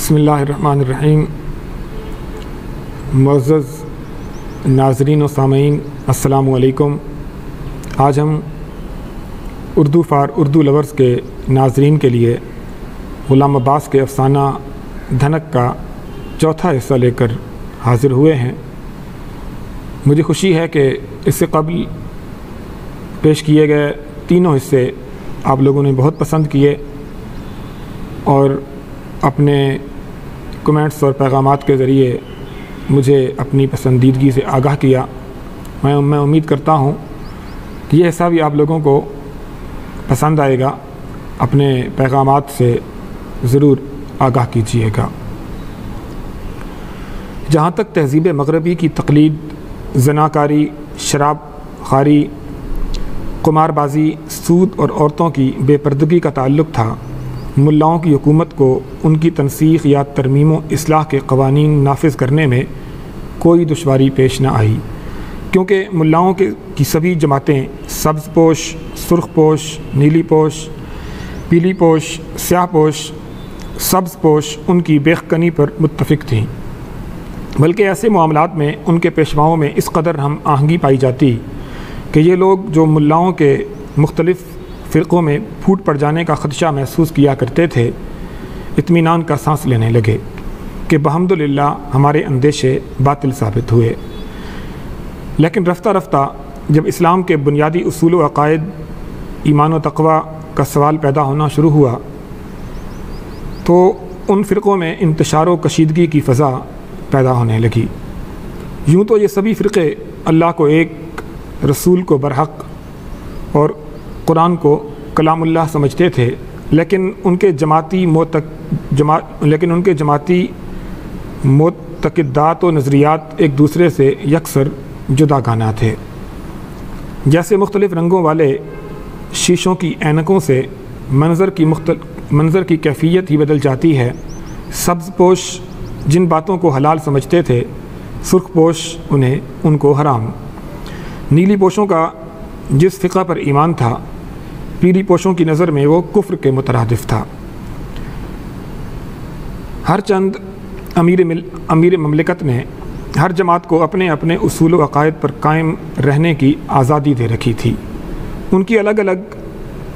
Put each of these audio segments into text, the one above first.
بسم اللہ الرحمن الرحیم۔ معزز ناظرین و سامعین، السلام علیکم۔ آج ہم اردو فار اردو لورز کے ناظرین کے لیے غلام عباس کے افسانہ دھنک کا چوتھا حصہ لے کر حاضر ہوئے ہیں۔ مجھے خوشی ہے کہ اس سے قبل پیش کیے گئے تینوں حصے آپ لوگوں نے بہت پسند کیے اور اپنے کمنٹس اور پیغامات کے ذریعے مجھے اپنی پسندیدگی سے آگاہ کیا۔ میں امید کرتا ہوں کہ یہ حصہ بھی آپ لوگوں کو پسند آئے گا۔ اپنے پیغامات سے ضرور آگاہ کیجیے گا۔ جہاں تک تہذیب مغربی کی تقلید، زناکاری، شراب خواری، قمار بازی، سود اور عورتوں کی بے پردگی کا تعلق تھا، ملاؤں کی حکومت کو ان کی تنسیخ یا ترمیم و اصلاح کے قوانین نافذ کرنے میں کوئی دشواری پیش نہ آئی، کیونکہ ملاؤں کی سبھی جماعتیں سبز پوش، سرخ پوش، نیلی پوش، پیلی پوش، سیاہ پوش، سبز پوش ان کی بیخکنی پر متفق تھیں، بلکہ ایسے معاملات میں ان کے پیشواؤں میں اس قدر ہم آہنگی پائی جاتی کہ یہ لوگ جو ملاؤں کے مختلف فرقوں میں پھوٹ پڑ جانے کا خدشہ محسوس کیا کرتے تھے، اطمینان کا سانس لینے لگے کہ بحمدللہ ہمارے اندیشے باطل ثابت ہوئے۔ لیکن رفتہ رفتہ جب اسلام کے بنیادی اصول و عقائد، ایمان و تقوی کا سوال پیدا ہونا شروع ہوا تو ان فرقوں میں انتشار و کشیدگی کی فضا پیدا ہونے لگی۔ یوں تو یہ سبھی فرقے اللہ کو ایک، رسول کو برحق اور قرآن کو کلام اللہ سمجھتے تھے، لیکن ان کے جماعتی معتقدات و نظریات ایک دوسرے سے یکسر جدا گانا تھے۔ جیسے مختلف رنگوں والے شیشوں کی اینکوں سے منظر کی کیفیت ہی بدل جاتی ہے، سبز پوش جن باتوں کو حلال سمجھتے تھے، سرخ پوش ان کو حرام۔ نیلی پوشوں کا جس فقہ پر ایمان تھا، پیلی پوشوں کی نظر میں وہ کفر کے مترادف تھا۔ ہر چند امیر مملکت نے ہر جماعت کو اپنے اپنے اصول و عقائد پر قائم رہنے کی آزادی دے رکھی تھی۔ ان کی الگ الگ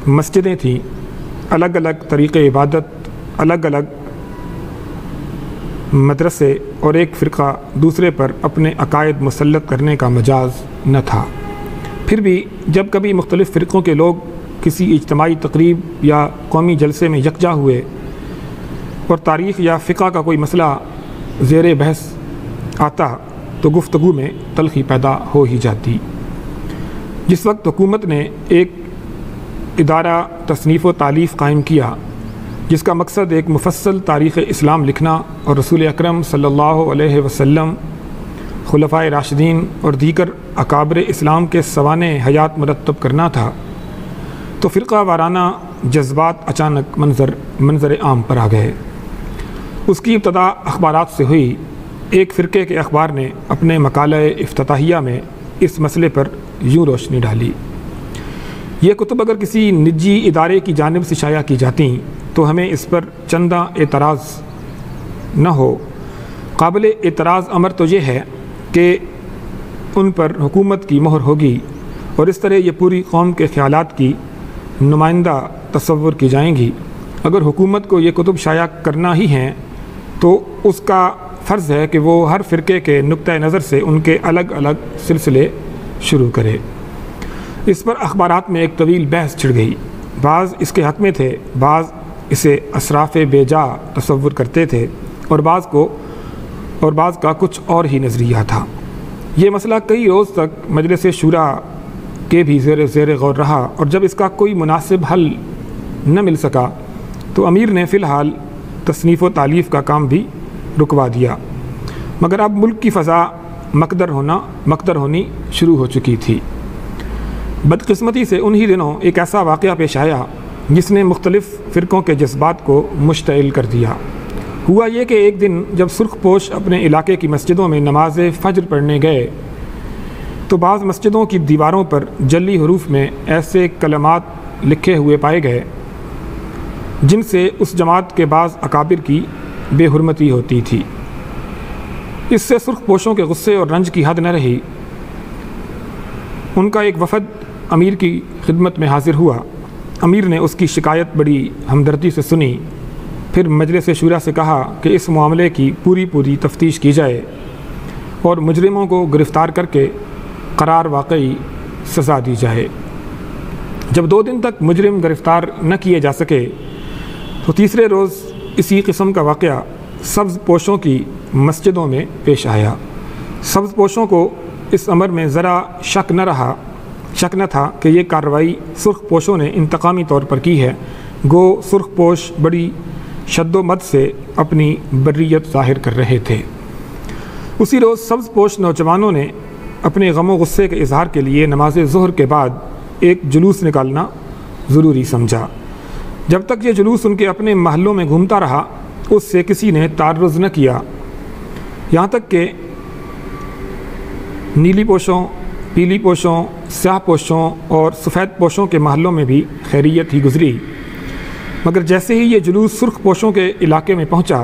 مسجدیں تھیں، الگ الگ طریقے عبادت، الگ الگ مدرسے، اور ایک فرقہ دوسرے پر اپنے عقائد مسلط کرنے کا مجاز نہ تھا۔ پھر بھی جب کبھی مختلف فرقوں کے لوگ کسی اجتماعی تقریب یا قومی جلسے میں یکجا ہوئے اور تاریخ یا فقہ کا کوئی مسئلہ زیر بحث آتا تو گفتگو میں تلخی پیدا ہو ہی جاتی۔ جس وقت حکومت نے ایک ادارہ تصنیف و تالیف قائم کیا جس کا مقصد ایک مفصل تاریخ اسلام لکھنا اور رسول اکرم صلی اللہ علیہ وسلم، خلفائے راشدین اور دیگر اکابر اسلام کے سوانح حیات مرتب کرنا تھا، تو فرقہ وارانہ جذبات اچانک منظر عام پر آ گئے۔ اس کی ابتدا اخبارات سے ہوئی۔ ایک فرقے کے اخبار نے اپنے مقالہ افتتاحیہ میں اس مسئلے پر یوں روشنی ڈالی: یہ کتب اگر کسی نجی ادارے کی جانب سے شائع کی جاتیں تو ہمیں اس پر چندہ اعتراض نہ ہو۔ قابل اعتراض امر تو یہ ہے کہ ان پر حکومت کی مہر ہوگی اور اس طرح یہ پوری قوم کے خیالات کی نمائندہ تصور کی جائیں گی۔ اگر حکومت کو یہ کتب شائع کرنا ہی ہیں تو اس کا فرض ہے کہ وہ ہر فرقے کے نقطہ نظر سے ان کے الگ الگ سلسلے شروع کرے۔ اس پر اخبارات میں ایک طویل بحث چھڑ گئی۔ بعض اس کے حق میں تھے، بعض اسے اسراف بے جا تصور کرتے تھے اور بعض کا کچھ اور ہی نظریہ تھا۔ یہ مسئلہ کئی روز تک مجلس شورا کے بھی زیر غور رہا، اور جب اس کا کوئی مناسب حل نہ مل سکا تو امیر نے فی الحال تصنیف و تالیف کا کام بھی رکوا دیا۔ مگر اب ملک کی فضا مقدر ہونی شروع ہو چکی تھی۔ بدقسمتی سے انہی دنوں ایک ایسا واقعہ پیش آیا جس نے مختلف فرقوں کے جذبات کو مشتعل کر دیا۔ ہوا یہ کہ ایک دن جب سرخ پوش اپنے علاقے کی مسجدوں میں نماز فجر پڑھنے گئے تو بعض مسجدوں کی دیواروں پر جلی حروف میں ایسے کلمات لکھے ہوئے پائے گئے جن سے اس جماعت کے بعض اکابر کی بے حرمتی ہوتی تھی۔ اس سے سرخ پوشوں کے غصے اور رنج کی حد نہ رہی۔ ان کا ایک وفد امیر کی خدمت میں حاضر ہوا۔ امیر نے اس کی شکایت بڑی ہمدردی سے سنی، پھر مجلس شورا سے کہا کہ اس معاملے کی پوری تفتیش کی جائے اور مجرموں کو گرفتار کر کے قرار واقعی سزا دی جائے۔ جب 2 دن تک مجرم گرفتار نہ کیے جا سکے تو تیسرے روز اسی قسم کا واقعہ سبز پوشوں کی مسجدوں میں پیش آیا۔ سبز پوشوں کو اس امر میں ذرا شک نہ تھا کہ یہ کارروائی سرخ پوشوں نے انتقامی طور پر کی ہے، گو سرخ پوش بڑی شد و مد سے اپنی بریت ظاہر کر رہے تھے۔ اسی روز سبز پوش نوجوانوں نے اپنے غم و غصے کے اظہار کے لیے نماز ظہر کے بعد ایک جلوس نکالنا ضروری سمجھا۔ جب تک یہ جلوس ان کے اپنے محلوں میں گھومتا رہا اس سے کسی نے تعرض نہ کیا، یہاں تک کہ نیلی پوشوں، پیلی پوشوں، سیاہ پوشوں اور سفید پوشوں کے محلوں میں بھی خیریت ہی گزری۔ مگر جیسے ہی یہ جلوس سرخ پوشوں کے علاقے میں پہنچا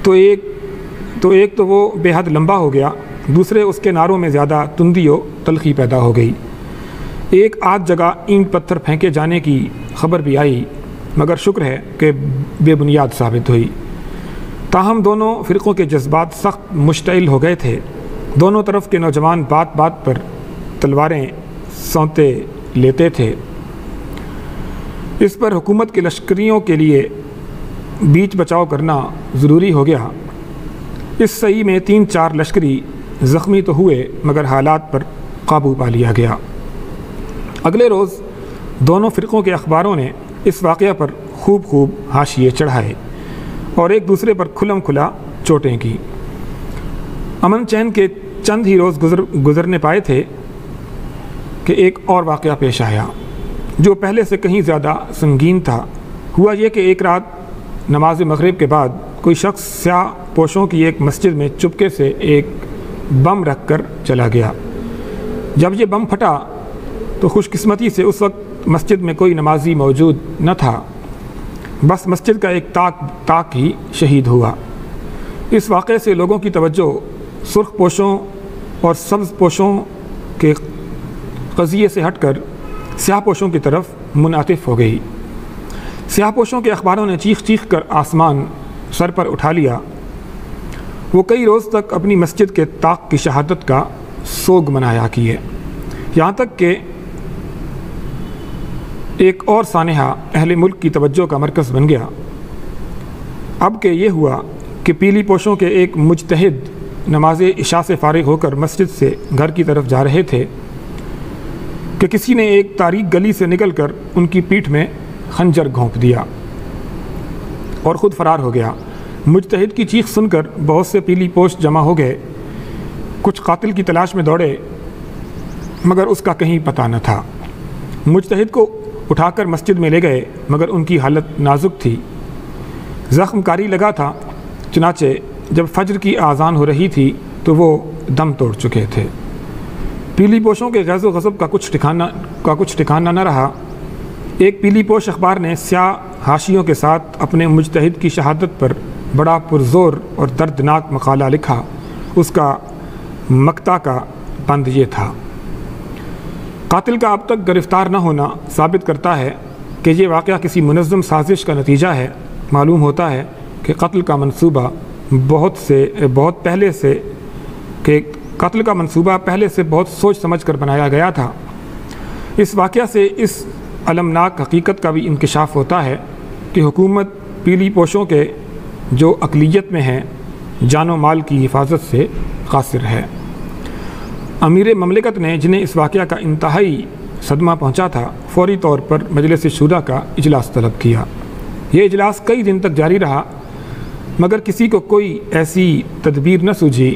تو ایک تو وہ بے حد لمبا ہو گیا، دوسرے اس کے نعروں میں زیادہ تندی و تلخی پیدا ہو گئی۔ ایک آدھ جگہ اینٹ پتھر پھینکے جانے کی خبر بھی آئی، مگر شکر ہے کہ بے بنیاد ثابت ہوئی۔ تاہم دونوں فرقوں کے جذبات سخت مشتعل ہو گئے تھے۔ دونوں طرف کے نوجوان بات بات پر تلواریں سونتے لیتے تھے۔ اس پر حکومت کے لشکریوں کے لیے بیچ بچاؤ کرنا ضروری ہو گیا۔ اس صحیح میں 3-4 لشکری زخمی تو ہوئے مگر حالات پر قابو پا لیا گیا۔ اگلے روز دونوں فرقوں کے اخباروں نے اس واقعہ پر خوب حاشیے چڑھائے اور ایک دوسرے پر کھلم کھلا چوٹیں کی۔ امن چین کے چند ہی روز گزرنے پائے تھے کہ ایک اور واقعہ پیش آیا جو پہلے سے کہیں زیادہ سنگین تھا۔ ہوا یہ کہ ایک رات نماز مغرب کے بعد کوئی شخص سیاہ پوشوں کی ایک مسجد میں چپکے سے ایک بم رکھ کر چلا گیا۔ جب یہ بم پھٹا تو خوش قسمتی سے اس وقت مسجد میں کوئی نمازی موجود نہ تھا، بس مسجد کا ایک تاک ہی شہید ہوا۔ اس واقعے سے لوگوں کی توجہ سرخ پوشوں اور سبز پوشوں کے قضیے سے ہٹ کر سیاہ پوشوں کی طرف منعطف ہو گئی۔ سیاہ پوشوں کے اخباروں نے چیخ کر آسمان سر پر اٹھا لیا۔ وہ کئی روز تک اپنی مسجد کے طاق کی شہادت کا سوگ منایا کیے، یہاں تک کہ ایک اور سانحہ اہل ملک کی توجہ کا مرکز بن گیا۔ اب کہ یہ ہوا کہ پیلی پوشوں کے ایک مجتہد نماز عشاء سے فارغ ہو کر مسجد سے گھر کی طرف جا رہے تھے کہ کسی نے ایک تاریک گلی سے نکل کر ان کی پیٹھ میں خنجر گھونپ دیا اور خود فرار ہو گیا۔ مجتہد کی چیخ سن کر بہت سے پیلی پوش جمع ہو گئے، کچھ قاتل کی تلاش میں دوڑے مگر اس کا کہیں پتہ نہ تھا۔ مجتہد کو اٹھا کر مسجد میں لے گئے مگر ان کی حالت نازک تھی، زخم کاری لگا تھا، چنانچہ جب فجر کی آذان ہو رہی تھی تو وہ دم توڑ چکے تھے۔ پیلی پوشوں کے غیظ و غضب کا کچھ ٹھکانہ نہ رہا۔ ایک پیلی پوش اخبار نے سیاہ حاشیوں کے ساتھ اپنے مجتہد کی شہادت پر بڑا پرزور اور دردناک مقالہ لکھا۔ اس کا مقطع کا بند یہ تھا: قاتل کا اب تک گرفتار نہ ہونا ثابت کرتا ہے کہ یہ واقعہ کسی منظم سازش کا نتیجہ ہے۔ معلوم ہوتا ہے کہ قتل کا منصوبہ پہلے سے بہت سوچ سمجھ کر بنایا گیا تھا۔ اس واقعہ سے اس المناک حقیقت کا بھی انکشاف ہوتا ہے کہ حکومت پیلی پوشوں کے جو اقلیت میں ہیں جان و مال کی حفاظت سے قاصر ہے۔ امیر مملکت نے جنہیں اس واقعہ کا انتہائی صدمہ پہنچا تھا فوری طور پر مجلس شورا کا اجلاس طلب کیا۔ یہ اجلاس کئی دن تک جاری رہا مگر کسی کو کوئی ایسی تدبیر نہ سوجھی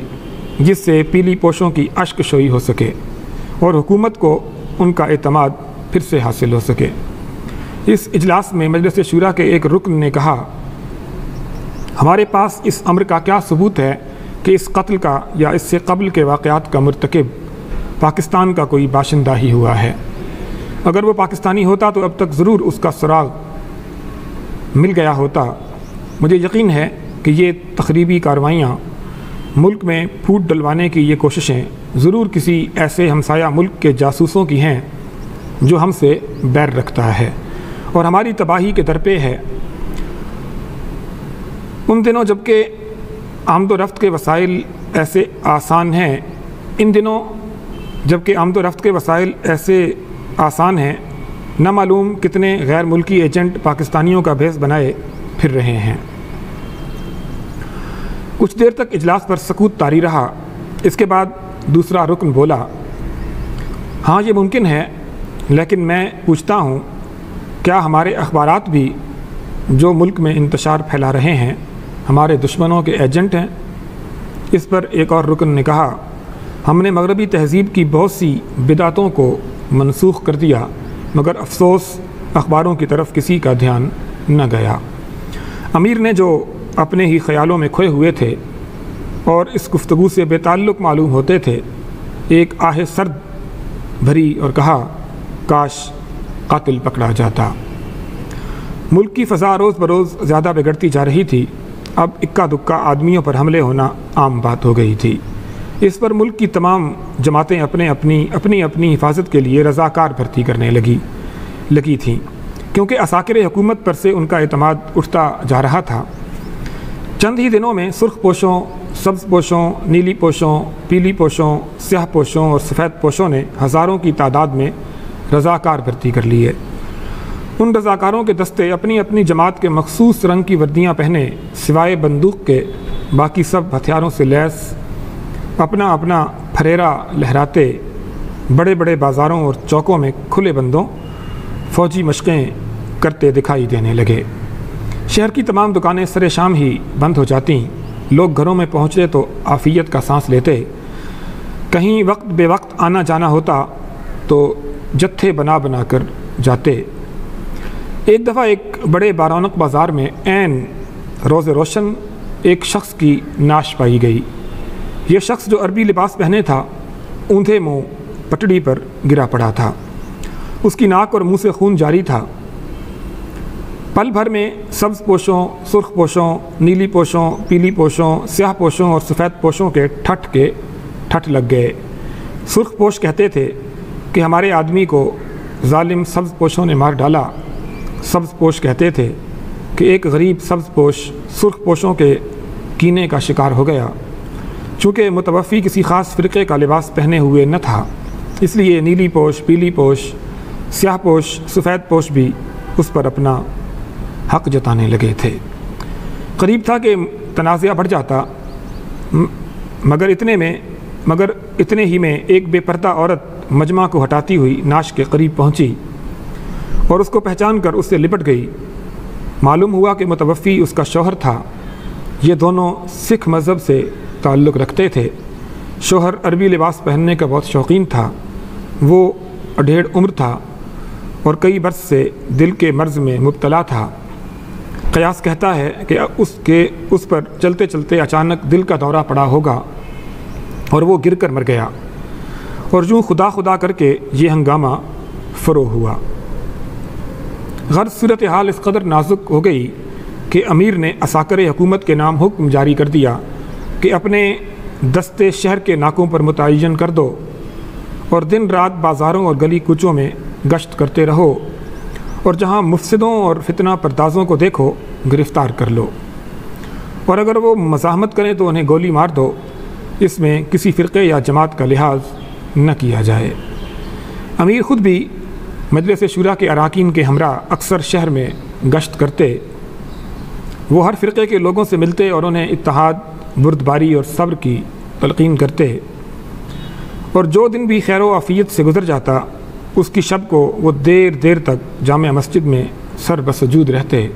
جس سے پیلی پوشوں کی اشک شوئی ہو سکے اور حکومت کو ان کا اعتماد پھر سے حاصل ہو سکے۔ اس اجلاس میں مجلس شورا کے ایک رکن نے کہا: ہمارے پاس اس امر کا کیا ثبوت ہے کہ اس قتل کا یا اس سے قبل کے واقعات کا مرتکب پاکستان کا کوئی باشندہ ہی ہوا ہے؟ اگر وہ پاکستانی ہوتا تو اب تک ضرور اس کا سراغ مل گیا ہوتا۔ مجھے یقین ہے کہ یہ تخریبی کارروائیاں، ملک میں پھوٹ ڈلوانے کی یہ کوششیں ضرور کسی ایسے ہمسایہ ملک کے جاسوسوں کی ہیں جو ہم سے بیر رکھتا ہے اور ہماری تباہی کے درپے ہے۔ ان دنوں جبکہ آمد و رفت کے وسائل ایسے آسان ہیں نہ معلوم کتنے غیر ملکی ایجنٹ پاکستانیوں کا بھیس بنائے پھر رہے ہیں۔ کچھ دیر تک اجلاس پر سکوت طاری رہا۔ اس کے بعد دوسرا رکن بولا، ہاں یہ ممکن ہے، لیکن میں پوچھتا ہوں کیا ہمارے اخبارات بھی جو ملک میں انتشار پھیلا رہے ہیں ہمارے دشمنوں کے ایجنٹ ہیں؟ اس پر ایک اور رکن نے کہا، ہم نے مغربی تہذیب کی بہت سی بدعتوں کو منسوخ کر دیا، مگر افسوس اخباروں کی طرف کسی کا دھیان نہ گیا۔ امیر نے جو اپنے ہی خیالوں میں کھوئے ہوئے تھے اور اس گفتگو سے بے تعلق معلوم ہوتے تھے، ایک آہ سرد بھری اور کہا، کاش قاتل پکڑا جاتا۔ ملک کی فضا روز بروز زیادہ بگڑتی جا رہی تھی۔ اب اکا دکا آدمیوں پر حملے ہونا عام بات ہو گئی تھی۔ اس پر ملک کی تمام جماعتیں اپنی حفاظت کے لیے رضاکار بھرتی کرنے لگی تھیں، کیونکہ عساکر حکومت پر سے ان کا اعتماد اٹھتا جا رہا تھا۔ چند ہی دنوں میں سرخ پوشوں، سبز پوشوں، نیلی پوشوں، پیلی پوشوں، سیاہ پوشوں اور سفید پوشوں نے ہزاروں کی تعداد میں رضاکار بھرتی کر لیے۔ ان رضاکاروں کے دستے اپنی جماعت کے مخصوص رنگ کی وردیاں پہنے، سوائے بندوق کے باقی سب ہتھیاروں سے لیس، اپنا پھریرا لہراتے بڑے بڑے بازاروں اور چوکوں میں کھلے بندوں فوجی مشقیں کرتے دکھائی دینے لگے۔ شہر کی تمام دکانیں سر شام ہی بند ہو جاتیں، لوگ گھروں میں پہنچتے تو عافیت کا سانس لیتے، کہیں وقت بے وقت آنا جانا ہوتا تو جتھے بنا کر جاتے۔ ایک دفعہ ایک بڑے بارونق بازار میں عین روز روشن ایک شخص کی ناش پائی گئی۔ یہ شخص جو عربی لباس پہنے تھا، اوندھے منہ پٹڑی پر گرا پڑا تھا۔ اس کی ناک اور منہ سے خون جاری تھا۔ پل بھر میں سبز پوشوں، سرخ پوشوں، نیلی پوشوں، پیلی پوشوں، سیاہ پوشوں اور سفید پوشوں کے ٹھٹ لگ گئے۔ سرخ پوش کہتے تھے کہ ہمارے آدمی کو ظالم سبز پوشوں نے مار ڈالا۔ سبز پوش کہتے تھے کہ ایک غریب سبز پوش سرخ پوشوں کے کینے کا شکار ہو گیا۔ چونکہ متوفی کسی خاص فرقے کا لباس پہنے ہوئے نہ تھا، اس لیے نیلی پوش، پیلی پوش، سیاہ پوش، سفید پوش بھی اس پر اپنا حق جتانے لگے تھے۔ قریب تھا کہ تنازعہ بڑھ جاتا، مگر اتنے ہی میں ایک بے پردہ عورت مجمع کو ہٹاتی ہوئی ناش کے قریب پہنچی اور اس کو پہچان کر اس سے لپٹ گئی۔ معلوم ہوا کہ متوفی اس کا شوہر تھا۔ یہ دونوں سکھ مذہب سے تعلق رکھتے تھے۔ شوہر عربی لباس پہننے کا بہت شوقین تھا۔ وہ 1.5 عمر تھا اور کئی برس سے دل کے مرض میں مبتلا تھا۔ قیاس کہتا ہے کہ اس پر چلتے چلتے اچانک دل کا دورہ پڑا ہوگا اور وہ گر کر مر گیا، اور یوں خدا کر کے یہ ہنگامہ فروغ ہوا۔ غرض صورتحال اس قدر نازک ہو گئی کہ امیر نے عساکر حکومت کے نام حکم جاری کر دیا کہ اپنے دستے شہر کے ناکوں پر متعین کر دو اور دن رات بازاروں اور گلی کوچوں میں گشت کرتے رہو، اور جہاں مفسدوں اور فتنہ پردازوں کو دیکھو گرفتار کر لو، اور اگر وہ مزاحمت کریں تو انہیں گولی مار دو۔ اس میں کسی فرقے یا جماعت کا لحاظ نہ کیا جائے۔ امیر خود بھی مجلس شورا کے اراکین کے ہمراہ اکثر شہر میں گشت کرتے۔ وہ ہر فرقے کے لوگوں سے ملتے اور انہیں اتحاد، بردباری اور صبر کی تلقین کرتے، اور جو دن بھی خیر و عافیت سے گزر جاتا، اس کی شب کو وہ دیر تک جامع مسجد میں سر بسجود رہتے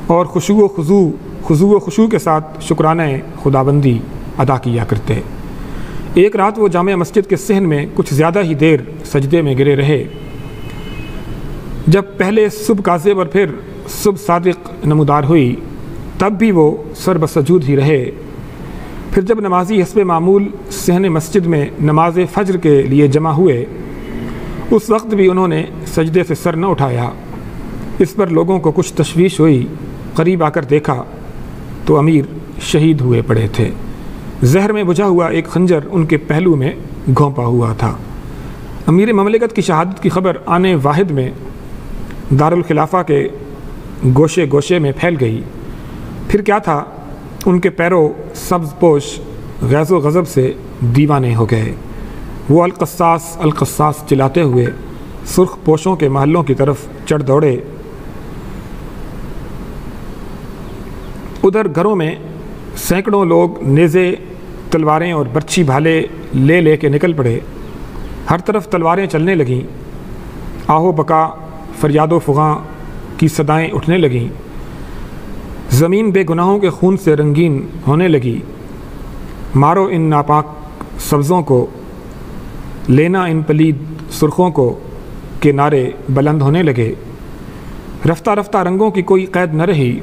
اور خشوع و خشوع کے ساتھ شکرانہ خداوندی ادا کیا کرتے۔ ایک رات وہ جامع مسجد کے صحن میں کچھ زیادہ ہی دیر سجدے میں گرے رہے۔ جب پہلے صبح کاذب اور پھر صبح صادق نمودار ہوئی، تب بھی وہ سر بسجود ہی رہے۔ پھر جب نمازی حسب معمول صحن مسجد میں نماز فجر کے لیے جمع ہوئے، اس وقت بھی انہوں نے سجدے سے سر نہ اٹھایا۔ اس پر لوگوں کو کچھ تشویش ہوئی۔ قریب آ کر دیکھا تو امیر شہید ہوئے پڑے تھے۔ زہر میں بجھا ہوا ایک خنجر ان کے پہلو میں گھونپا ہوا تھا۔ امیر مملکت کی شہادت کی خبر آنے واحد میں دارالخلافہ کے گوشے گوشے میں پھیل گئی۔ پھر کیا تھا، ان کے پیرو سبز پوش غیظ و غضب سے دیوانے ہو گئے۔ وہ القصاص القصاص چلاتے ہوئے سرخ پوشوں کے محلوں کی طرف چڑھ دوڑے۔ ادھر گھروں میں سینکڑوں لوگ نیزے، تلواریں اور برچھی بھالے لے لے کے نکل پڑے۔ ہر طرف تلواریں چلنے لگیں، آہو بکا، فریاد و فغاں کی صدائیں اٹھنے لگیں۔ زمین بے گناہوں کے خون سے رنگین ہونے لگی۔ مارو ان ناپاک سبزوں کو، لینا ان پلید سرخوں کو کے نعرے بلند ہونے لگے۔ رفتہ رفتہ رنگوں کی کوئی قید نہ رہی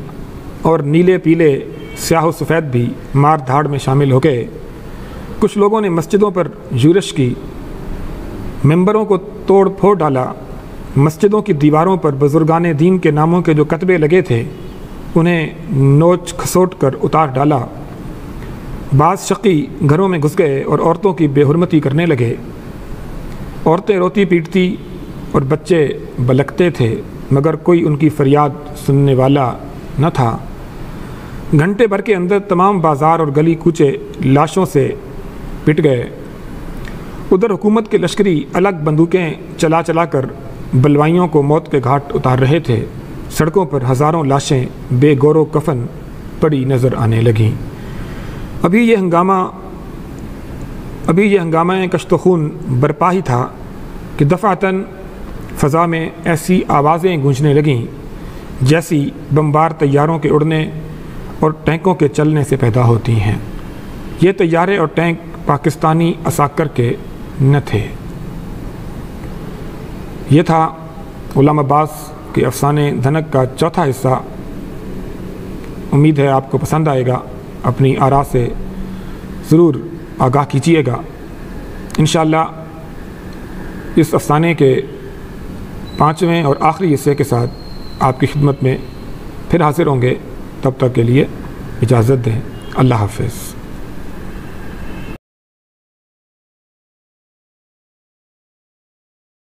اور نیلے پیلے، سیاہ و سفید بھی مار دھاڑ میں شامل ہو گئے۔ کچھ لوگوں نے مسجدوں پر یورش کی، ممبروں کو توڑ پھوڑ ڈالا۔ مسجدوں کی دیواروں پر بزرگان دین کے ناموں کے جو کتبے لگے تھے انہیں نوچ کھسوٹ کر اتار ڈالا۔ بعض شقی گھروں میں گھس گئے اور عورتوں کی بے حرمتی کرنے لگے۔ عورتیں روتی پیٹتی اور بچے بلکتے تھے، مگر کوئی ان کی فریاد سننے والا نہ تھا۔ گھنٹے بھر کے اندر تمام بازار اور گلی کوچے لاشوں سے پٹ گئے۔ ادھر حکومت کے لشکری الگ بندوقیں چلا چلا کر بلوائیوں کو موت کے گھاٹ اتار رہے تھے۔ سڑکوں پر ہزاروں لاشیں بے گور و کفن پڑی نظر آنے لگیں۔ ابھی یہ ہنگامہ کشت و خون برپا ہی تھا کہ دفعتاً فضا میں ایسی آوازیں گونجنے لگیں جیسی بمبار طیاروں کے اڑنے اور ٹینکوں کے چلنے سے پیدا ہوتی ہیں۔ یہ طیارے اور ٹینک پاکستانی عساکر کے نہ تھے۔ یہ تھا غلام عباس کے افسانے دھنک کا چوتھا حصہ۔ امید ہے آپ کو پسند آئے گا۔ اپنی آراء سے ضرور آگاہ کیجیے گا۔ انشاءاللہ اس افسانے کے 5ویں اور آخری حصے کے ساتھ آپ کی خدمت میں پھر حاضر ہوں گے۔ تب تک کے لیے اجازت دیں۔ اللہ حافظ۔